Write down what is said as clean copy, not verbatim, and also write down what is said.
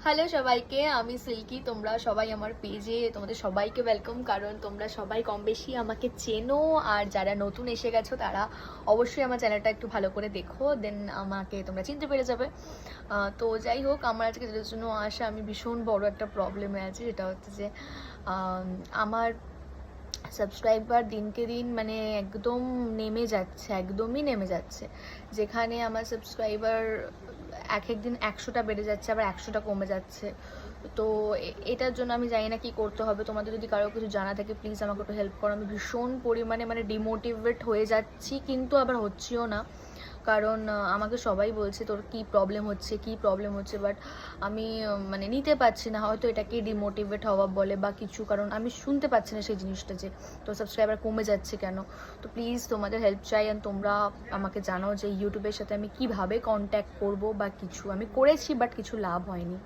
Hello সবাইকে, আমি silky. তোমরা সবাই আমার পেজে, তোমাদের সবাইকে ওয়েলকাম, কারণ তোমরা সবাই কম বেশি আমাকে চেনো। আর যারা নতুন এসে গেছো তারা অবশ্যই আমার চ্যানেলটা একটু ভালো করে দেখো, দেন আমাকে তোমরা চিনতে পেরে যাবে। তো যাই হোক, আমার আজকে যেটার জন্য আসা, আমি ভীষণ বড় একটা প্রবলেমে আছি। যেটা হচ্ছে যে আমার সাবস্ক্রাইবার দিনকে দিন মানে একদম নেমে যাচ্ছে, একদমই নেমে যাচ্ছে। যেখানে আমার সাবস্ক্রাইবার এক একদিন 100টা বেড়ে যাচ্ছে, আবার 100টা কমে যাচ্ছে। তো এটার জন্য আমি জানি না কি করতে হবে। তোমাদের যদি কারো কিছু জানা থাকে প্লিজ আমাকে একটু হেল্প করো। আমি ভীষণ পরিমাণে মানে ডিমোটিভেট হয়ে যাচ্ছি, কিন্তু আবার হচ্ছিও না। কারণ আমাকে সবাই বলছে তোর কি প্রবলেম হচ্ছে, কি প্রবলেম হচ্ছে, বাট আমি মানে নিতে পারছি না। হয়তো এটাকে ডিমোটিভেট হওয়া বলে বা কিছু, কারণ আমি শুনতে পাচ্ছি না সেই জিনিসটা যে তোর সাবস্ক্রাইবার কমে যাচ্ছে কেন। তো প্লিজ তোমাদের হেল্প চাই, আর তোমরা আমাকে জানাও যে ইউটিউবের সাথে আমি কিভাবে কন্ট্যাক্ট করব বা কিছু। আমি করেছি বাট কিছু লাভ হয়নি।